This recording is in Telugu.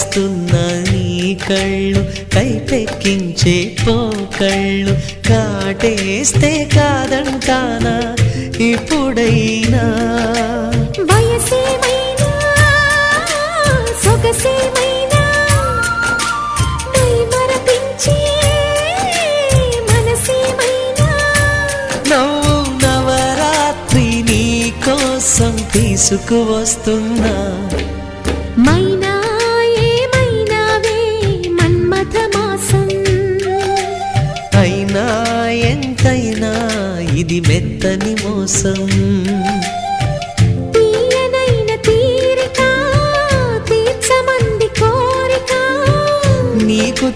కవ్విస్తున్న నీ కళ్ళు కైపెక్కించే పోకళ్ళు కాటేస్తే కాదంటానా ఇప్పుడైనా వయసేమైనా సొగసేమైనా మరపించే మనసేమైనా నవ్వు నవరాత్రి నీ కోసం తీసుకువస్తున్నా మైనా ఏమైనావే మన్మథ మాసం అయినా ఎంతైనా ఇది మెత్తని మోసం తీయనైన తీరిక తీర్చమంది కోరిక నీకు